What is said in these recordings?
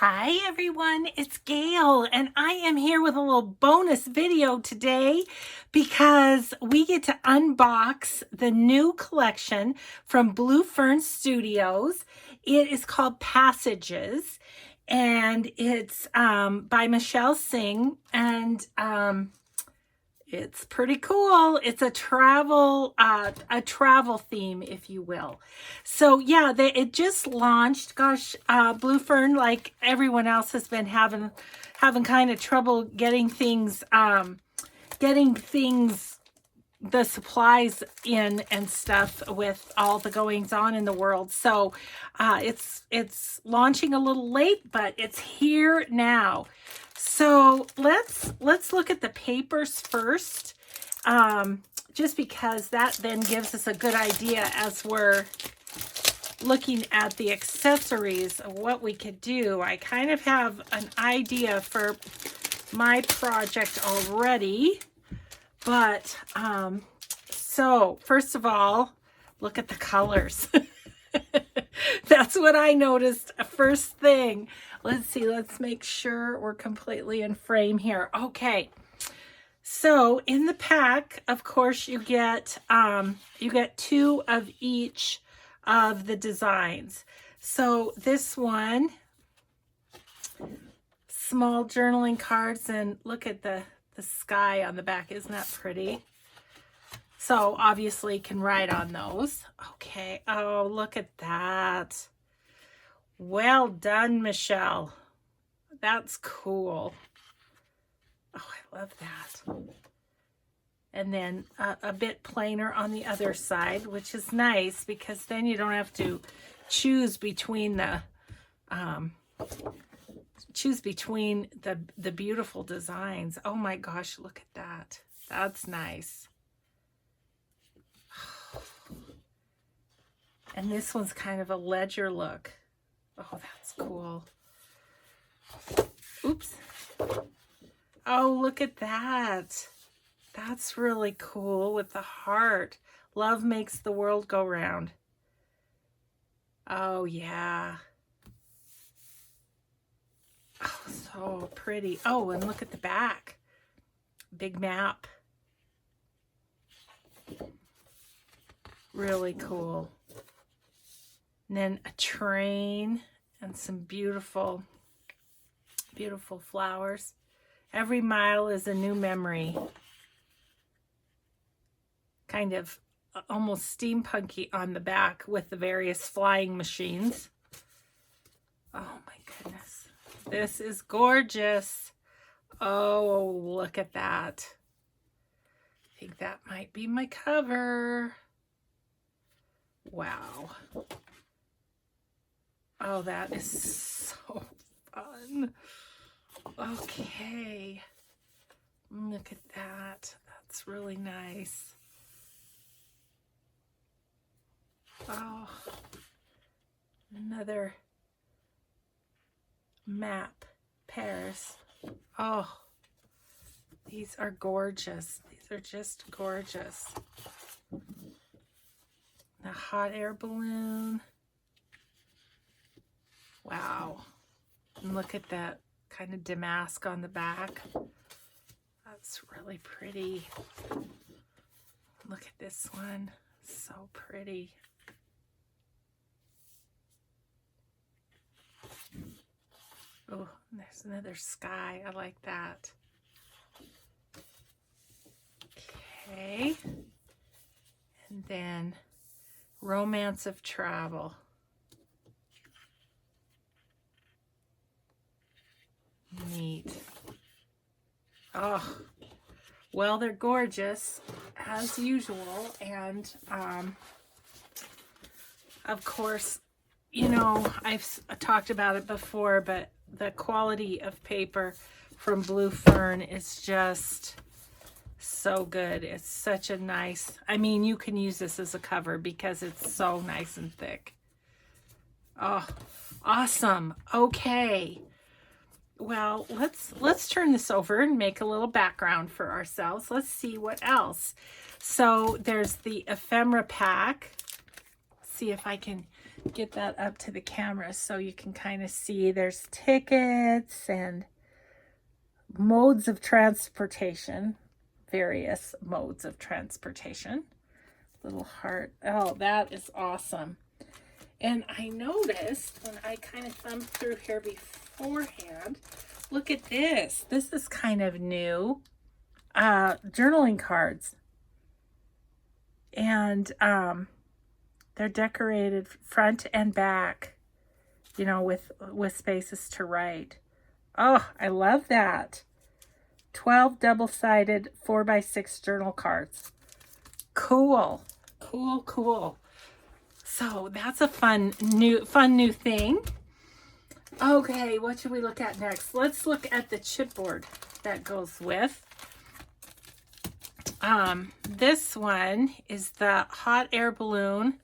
Hi everyone, it's Gail, and I am here with a little bonus video today because we get to unbox the new collection from Blue Fern Studios. It is called Passages, and it's by Michelle Singh, and it's pretty cool. It's a travel theme, if you will. So yeah, it just launched. Gosh, Blue Fern, like everyone else, has been having kind of trouble getting things, the supplies in and stuff with all the goings on in the world. So it's launching a little late, but it's here now. So let's look at the papers first, just because that then gives us a good idea as we're looking at the accessories of what we could do. I kind of have an idea for my project already, but so first of all, look at the colors. That's what I noticed first thing. Let's see, let's make sure we're completely in frame here. Okay, so in the pack, of course, you get two of each of the designs. So this one, small journaling cards, and look at the sky on the back. Isn't that pretty? So obviously can write on those. Okay. Oh, look at that. Well done, Michelle. That's cool. Oh, I love that. And then a bit plainer on the other side, which is nice because then you don't have to choose between the beautiful designs. Oh my gosh, look at that. That's nice. And this one's kind of a ledger look. Oh, that's cool. Oops. Oh, look at that. That's really cool with the heart. Love makes the world go round. Oh, yeah. Oh, so pretty. Oh, and look at the back. Big map. Really cool. And then a train and some beautiful, beautiful flowers. Every mile is a new memory. Kind of almost steampunky on the back with the various flying machines. Oh my goodness. This is gorgeous. Oh, look at that. I think that might be my cover. Wow. Oh, that is so fun. Okay. Look at that. That's really nice. Oh, another map. Paris. Oh, these are gorgeous. These are just gorgeous. The hot air balloon. Wow. And look at that kind of damask on the back. That's really pretty. Look at this one. So pretty. Oh, there's another sky. I like that. Okay. And then Romance of Travel. Neat. Oh, well, they're gorgeous as usual. And of course, you know, I've talked about it before, but the quality of paper from Blue Fern is just so good. It's such a nice, I mean, you can use this as a cover because it's so nice and thick. Oh, awesome. Okay. Well, let's turn this over and make a little background for ourselves. Let's see what else. So there's the Ephemera pack. See if I can get that up to the camera so you can kind of see there's tickets and modes of transportation, various modes of transportation. Little heart. Oh, that is awesome. And I noticed when I kind of thumbed through here beforehand, look at this. This is kind of new. Journaling cards. And they're decorated front and back, you know, with spaces to write. Oh, I love that. 12 double-sided 4x6 journal cards. Cool. Cool, cool. So that's a fun new thing. Okay, what should we look at next? Let's look at the chipboard that goes with. This one is the hot air balloon,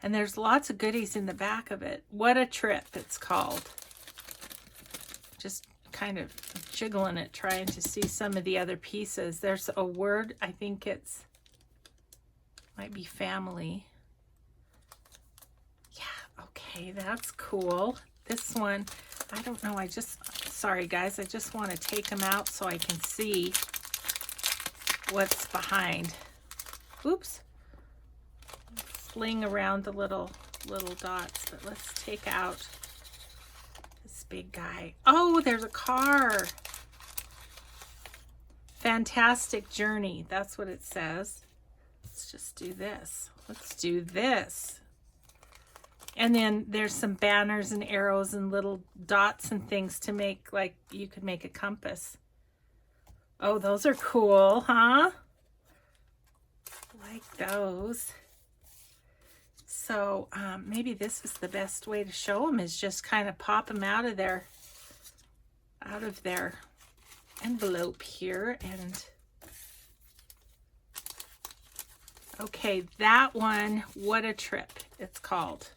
and there's lots of goodies in the back of it. What a Trip, it's called. Just kind of jiggling it, trying to see some of the other pieces. There's a word, I think it's, might be family. Yeah, okay, that's cool. This one, I don't know, sorry guys, I just want to take them out so I can see what's behind. Oops. Fling around the little dots, but let's take out this big guy. Oh, there's a car. Fantastic journey. That's what it says. Let's just do this. Let's do this. And then there's some banners and arrows and little dots and things to make, like you could make a compass. Oh, those are cool, huh? Like those. So maybe this is the best way to show them, is just kind of pop them out of their envelope here. And okay, that one, What a Trip, it's called.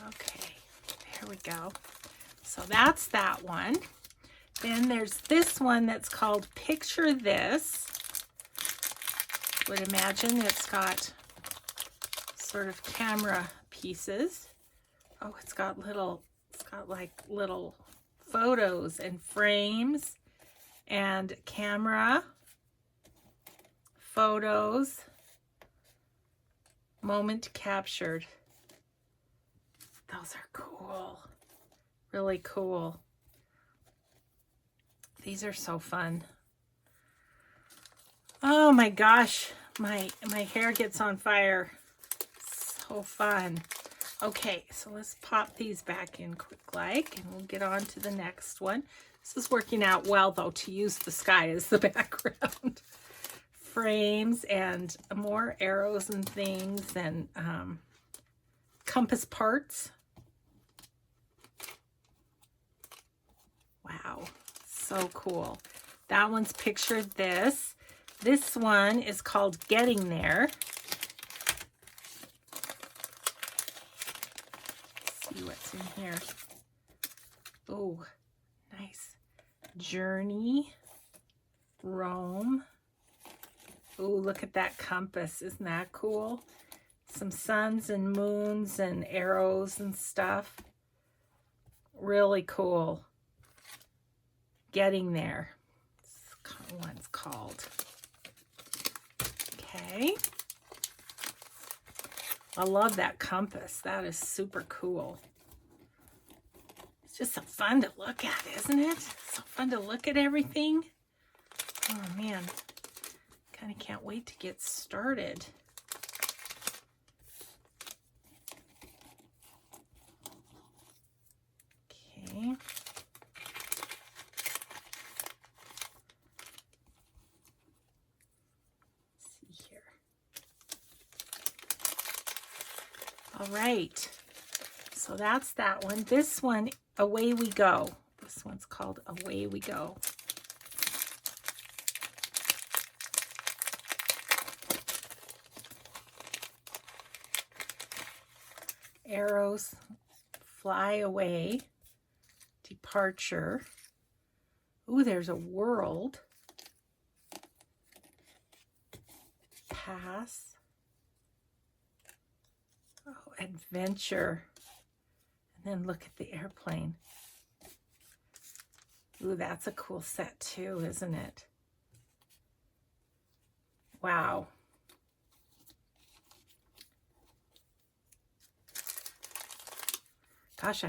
Okay, there we go. So that's that one. Then there's this one that's called Picture This. Would imagine it's got sort of camera pieces. Oh, it's got like little photos and frames and camera, photos, moment captured. Those are cool. Really cool. These are so fun. Oh my gosh, my hair gets on fire. So fun. Okay, so let's pop these back in quick like, and we'll get on to the next one. This is working out well though, to use the sky as the background. Frames and more arrows and things, and compass parts. Wow, so cool. That one's Picture This. This one is called Getting There. Let's see what's in here. Oh, nice. Journey, Rome. Oh, look at that compass. Isn't that cool? Some suns and moons and arrows and stuff. Really cool. Getting There. That's what it's called. Okay. I love that compass. That is super cool. It's just so fun to look at, isn't it? So fun to look at everything. Oh man, kind of can't wait to get started. Okay. All right, so that's that one. This one, Away We Go. This one's called Away We Go. Arrows, fly away, departure. Ooh, there's a world. Pass. adventure. And then look at the airplane. Ooh, that's a cool set too, isn't it? Wow. Gosh,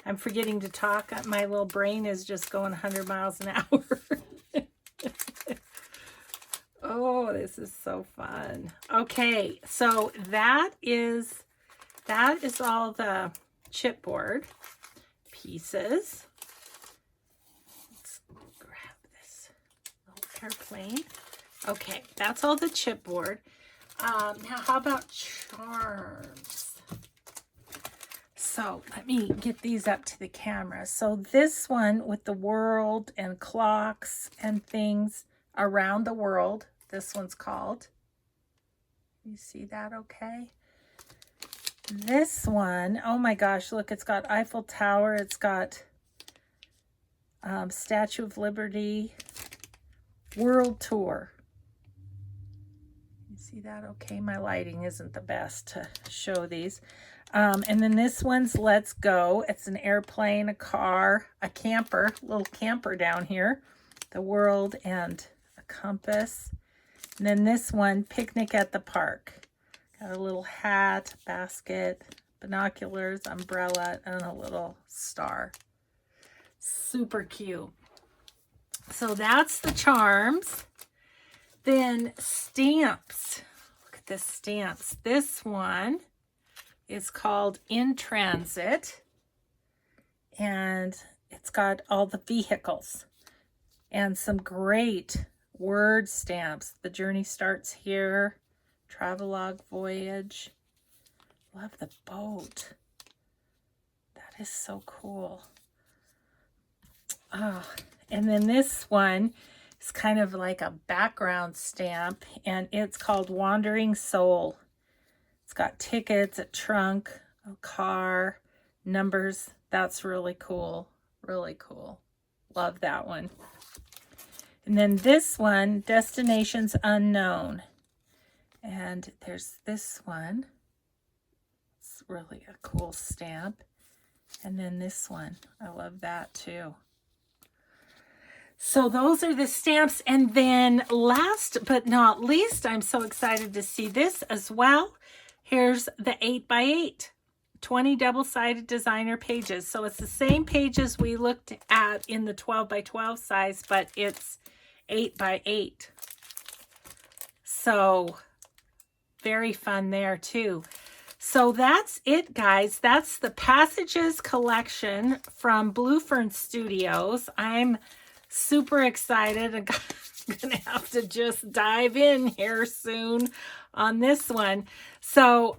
I'm forgetting to talk. My little brain is just going 100 miles an hour. Oh, this is so fun. Okay, so that is all the chipboard pieces. Let's grab this little airplane. Okay, that's all the chipboard. Now, how about charms? So let me get these up to the camera. So this one with the world and clocks and things around the world. This one's called. You see that okay? This one, oh my gosh, look, it's got Eiffel Tower. It's got Statue of Liberty, World Tour. You see that okay? My lighting isn't the best to show these. And then this one's Let's Go. It's an airplane, a car, a camper, little camper down here, the world and a compass. And then this one, Picnic at the Park. Got a little hat, basket, binoculars, umbrella, and a little star. Super cute. So that's the charms. Then stamps. Look at the stamps. This one is called In Transit, and it's got all the vehicles and some great word stamps. The journey starts here, travelogue voyage. Love the boat. That is so cool. Oh, and then this one is kind of like a background stamp, and it's called Wandering Soul. It's got tickets, a trunk, a car, numbers. That's really cool. Really cool. Love that one. And then this one, Destinations Unknown. And there's this one. It's really a cool stamp. And then this one. I love that too. So those are the stamps. And then last but not least, I'm so excited to see this as well. Here's the 8x8, 20 double-sided designer pages. So it's the same pages we looked at in the 12x12 size, but it's 8x8. So very fun there too. So that's it, guys. That's the Passages collection from Blue Fern Studios. I'm super excited. I'm gonna have to just dive in here soon on this one. So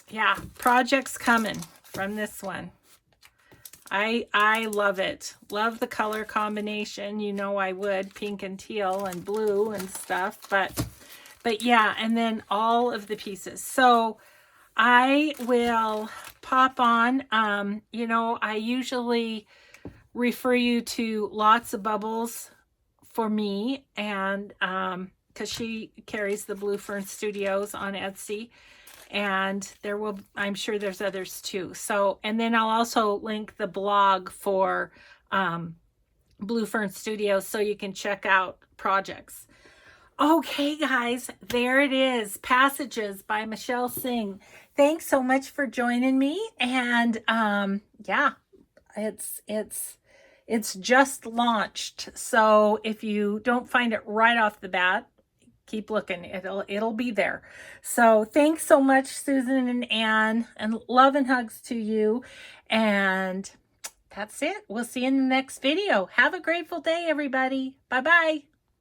yeah, projects coming from this one. I love it. Love the color combination. You know I would, pink and teal and blue and stuff, but yeah, and then all of the pieces. So I will pop on. You know, I usually refer you to Lots of Bubbles for me, and because she carries the Blue Fern Studios on Etsy, and I'm sure there's others too. So, and then I'll also link the blog for Blue Fern Studios so you can check out projects. Okay, guys, there it is. Passages by Michelle Singh. Thanks so much for joining me. And yeah, it's just launched. So if you don't find it right off the bat, keep looking. It'll be there. So thanks so much, Susan and Anne, and love and hugs to you. And that's it. We'll see you in the next video. Have a grateful day, everybody. Bye-bye.